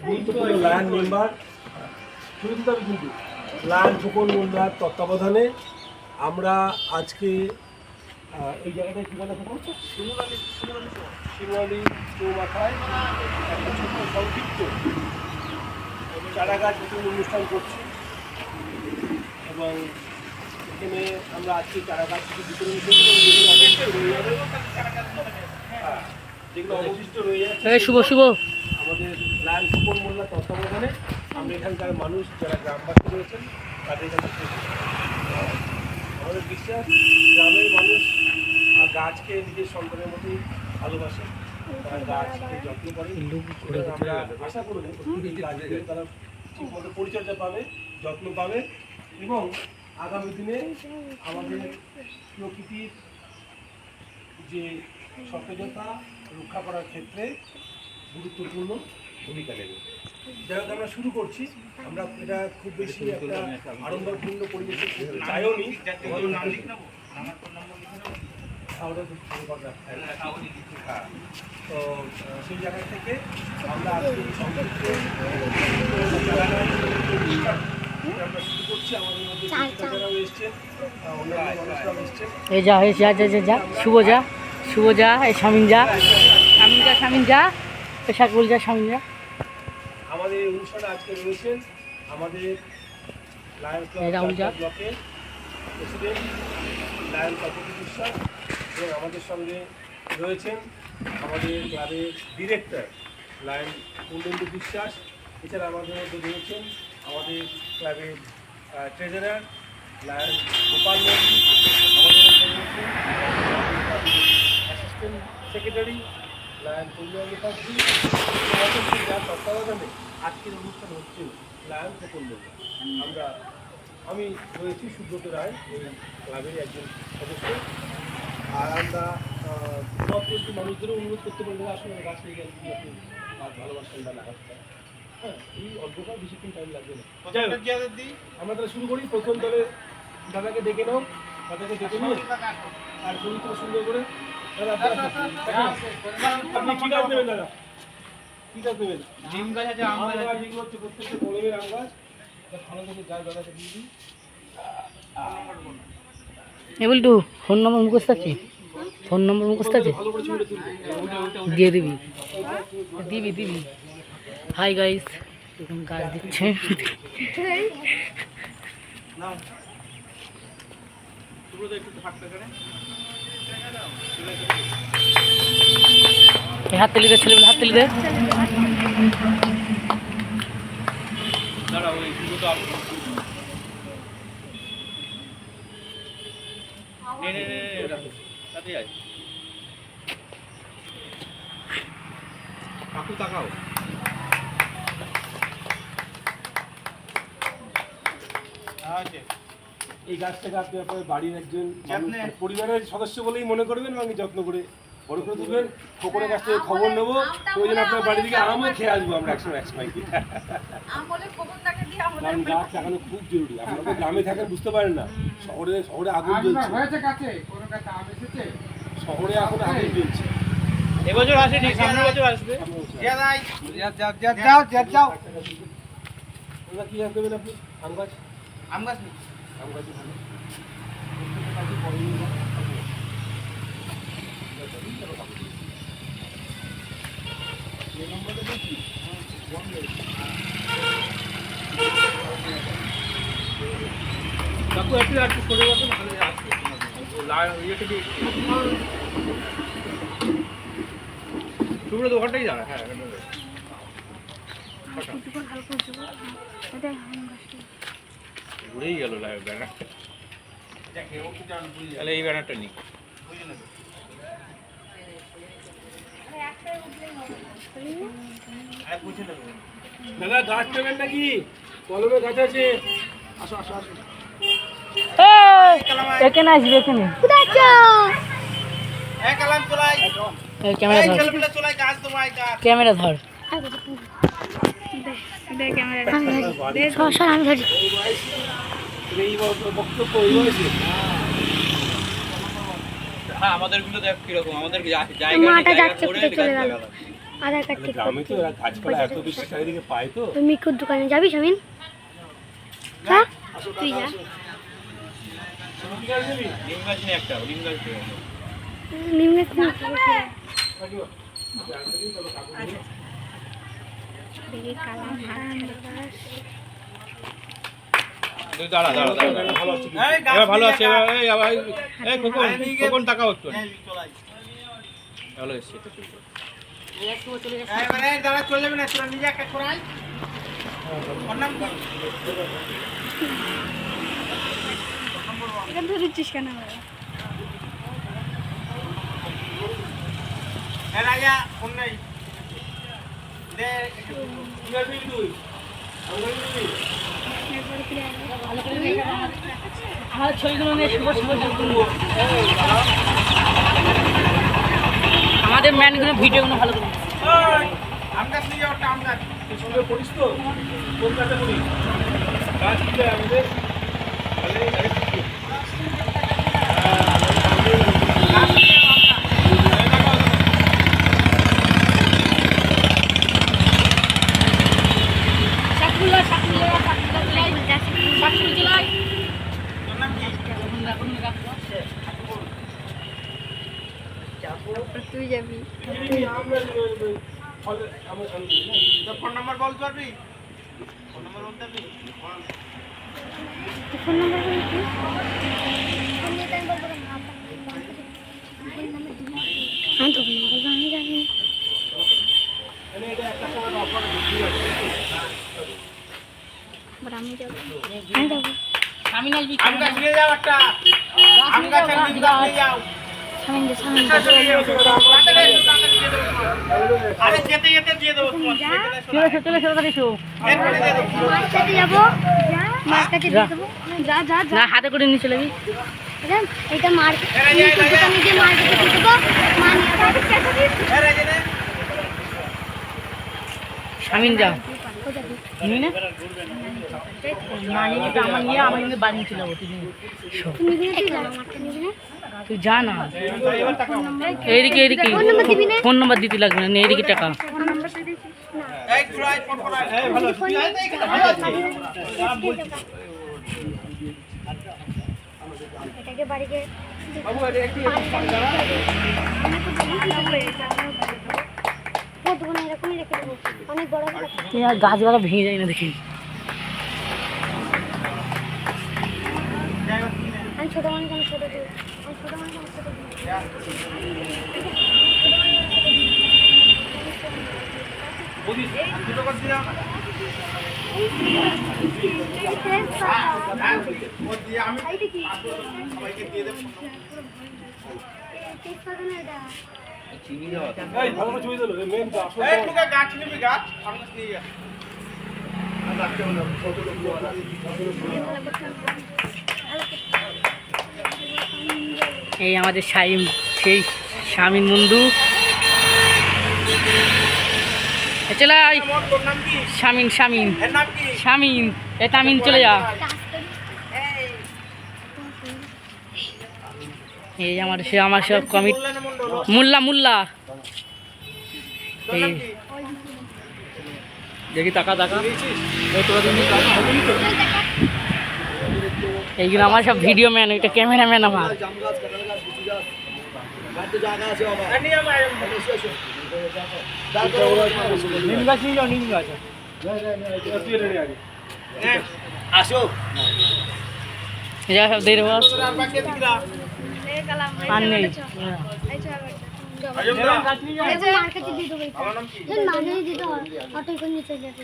গুরুত্বপূর্ণ lion member কিন্তু lion Phukan মোল্লার তত্ত্বাবধানে আমরা আজকে এই জায়গাটায় কী বলে থাকুন শিমুয়ালি চৌমাথায় একটা ছোট্ট সংক্ষিপ্ত চারা গাছ বিতরণ অনুষ্ঠান করছি এবং এখানে আমরা আজকে চারা গাছ বিতরণ করছি যেগুলো অবশিষ্ট রয়ে যাচ্ছে শুভ শুভ আমাদের লায়ন ফুকন মোল্লার তত্ত্বাবধানে আমরা এখানকার মানুষ যারা গ্রামবাসী রয়েছেন তাদের কাছে আমাদের বিশ্বাস গ্রামের মানুষ গাছকে নিজের সন্তানের মতোই ভালোবাসে তারা গাছকে যত্ন করে আমরা আশা করব গাছগুলো তারা ঠিকমতো পরিচর্যা পাবে যত্ন পাবে এবং আগামী দিনে আমাদের প্রকৃতির যে সতেজতা রক্ষা করার ক্ষেত্রে গুরুত্বপূর্ণ ভূমিকা নেবে যাই হোক আমরা শুরু করছি আমরা এটা খুব বেশি একটা আড়ম্বরপূর্ণ পরিবেশে চাইও নি তো সেই জায়গা থেকে আমরা আজকে আমরা শুরু করছি আমাদের মধ্যে যারাও এসছেন অন্যান্য মানুষরাও এসছেন এই যা যা শুভ যা এই শামিন যা শাকুল যা শামিন যা আমাদের এই অনুষ্ঠানে আজকে রয়েছেন আমাদের লায়ন ব্লকের প্রেসিডেন্ট লায়ন তপতি বিশ্বাস এবং আমাদের সঙ্গে রয়েছেন আমাদের ক্লাবের ডিরেক্টর লায়ন পূর্ণেন্দু বিশ্বাস এছাড়া আমাদের মধ্যে রয়েছেন আমাদের ক্লাবের ট্রেজারার লায়ন গোপাল মন্ডি আমাদের মধ্যে রয়েছেন অ্যাসিস্ট্যান্ট সেক্রেটারি লায়ন কল্যাণ মুখার্জি যার তত্ত্বাবধানে আজকের অনুষ্ঠান হচ্ছে লায়ন ফুকন মোল্লা আমি রয়েছি সুব্রত রায় এই ক্লাবের একজন সদস্য আর আমরা সবচেয়ে মানুষদেরও অনুরোধ করতে পারবো আসলে গাছ নিয়ে গেলে কি আপনি ভালোবাসেন বা লাগাতে হ্যাঁ এই অল্পটা বেশিক্ষণ টাইম লাগবে না আমরা তাহলে শুরু করি প্রথম তবে দাদাকে ডেকে নাও দাদাকে ডেকে নিয়ে আর চরিত্র সুন্দর করে আপনি কি গাছ দেবেন দাদা কি গাছ দেবেন নিম গাছ আছে আম গাছ যেগুলো হচ্ছে প্রত্যেকটা কলমের আম গাছ ভালো করে গাছ দাদাকে দিয়ে দিই এবলটু ফোন নম্বর মুখস্থ আছে দিয়ে দিবি হাই গাইস এখন গাছ দিচ্ছে হাত তুলি দে ছেলেগুলো হাত তুলি দে কাকু তাকাও এই গাছটাকে আপনি আপনার বাড়ির একজন পরিবারের সদস্য বলেই মনে করবেন এবং যত্ন করে বড় করে তুলবেন খোকনের কাছ থেকে খবর নেবো প্রয়োজন আপনার বাড়ি থেকে আমও খেয়ে আসবো আমরা একসময় কারণ গাছ লাগানো খুব জরুরি আপনারা তো গ্রামে থাকেন বুঝতে পারেন না শহরে আগুন জ্বলছে শহরে এখন আগুন জ্বলছে এবছর আসেনি সামনের বছর আসবে যাও কি গাছ দেবেন আপনি আম গাছ কাকু একটু আর করে যাবেন তোমরা তো ওখানটাই যাবে হ্যাঁ ঘুরেই গেল ব্যানার তাহলে এই ব্যানারটা নিই দাদা গাছ নেবেন নাকি কলমের গাছ আছে আসো এখানে আসবে এখানে ক্যামেরা ধর হ্যাঁ আমাদের গুলো দেখ কিরকম আমাদের জায়গা আধার কার্ড ঠিক গ্রামে করতে তো এরা গাছপালা এত বেশি চারিদিকে পায় তো। তুই মিকুর দোকানে যাবি শামিন? হ্যাঁ তুই যা। কি গাছ নিবি? ডিম গাছ নেই একটা, ডিম গাছ নেই। নিম গাছ নিয়ে কাকিমা, দেখি কালা হাত তুই দাঁড়া দাঁড়া দাঁড়া দাঁড়া। ভালো আছে কি? এবার ভালো আছে এবার এই আবার এই খোকন খোকন তাকাও একটু ভালো এসছে তো তুই চলে যাচ্ছে এটা ধরেছিস কেন? কি গাছ নিবি তুই? আম গাছ নিবি? আমার ছবিগুলো নিয়ে শুভ শুভ আমাদের ম্যানগুলো ভিডিওগুলো ভালো করে তুই স্কুলে পড়িস তো? কোন ক্লাসে পড়িস? গাছ কি চাই আমাদের? তাহলে গাছ কি? শাকগুলো শাকগুলো শাকগুলো চলাই তুই যাবি আম গাছ নিবি, ফলে আমার আম দিবি না? ফোন নাম্বার বল কি? আমি তো বলবো আমি জানি। মানে এটা একটা সময় অফার বিক্রি আছে। বাট আমি যাবো, আমি যাবো। আমি আসবি আম গাছ নিয়ে যাও একটা আম গাছ আর ডিম গাছ নিয়ে যাও সামিন দে সামিন দে। আরে যেতে যেতে দিয়ে দেবো তোমার চলে চলে এসো এরপরে দিয়ে দেবো মার্কেটে যাবো, মার্কেটে দিয়ে দেবো। যা যা যা। না হাতে করে নিয়ে চলে যাবি এটা মার্কেট দোকানে গিয়ে মার্কেটে দিয়ে দেবো। শামিন যা কোথায়? নিবি না না নিবি তো আমার নিয়ে আমার নিয়ে বাড়ি চলে যাবো তুই নিবি। তুই নিবি না? তুই যা মার্কেটে নিবি না? তুই যা না এদিকে এদিকে ফোন নাম্বার দিবি না? ফোন নাম্বার দিতে লাগবে না এদিকে টাকা ফোন নাম্বার তো দিছিস না। এই ট্রাই ফোন করা এই ভালো ফোন এটাকে বাড়িতে বাবু এটা একটু দোকানে এরকমই রেখে দেবো। অনেক বড় হবে। আর গাছগুলো ভেঙে যায় না দেখি আমি ছোট মানুষ, আমি ছোট দিই। আমি ছোট মানুষ, আমি ছোট দিই। বলিস দুটো করে দিয়ে দাও না। এইটা কি? সবাইকে দিয়ে দেবো টেস্ট করবে না এটা? এই ভালো করে ছবি দিলো মেন তো আসল এই টুকা গাছ নিবি গাছ আম গাছ নিয়ে যা এই আমাদের শাইম সেই শামিন বন্ধু চলে আয় তোর নাম কি শামিন শামিন এর নাম কি শামিন এ তামিন চলে যা এই আমার সে আমার সব কমিট কল্যাণ মণ্ডল মোল্লা মোল্লা তোর নাম কি দেখি টাকা টাকা এইগুলো আমার সব ভিডিও ম্যান ওইটা ক্যামেরাম্যান আমার নিয়ে আমার নিম গাছ নিয়ে যাও নিম গাছ তুই রেডি আগে আসো যা সব দিয়ে দেবো আর বাকি দিকরা আর নেই মার্কেটে দিয়ে দেবো। আমার নাম কি মাঝে দিতে হয় অটো করে নিচে যাবে।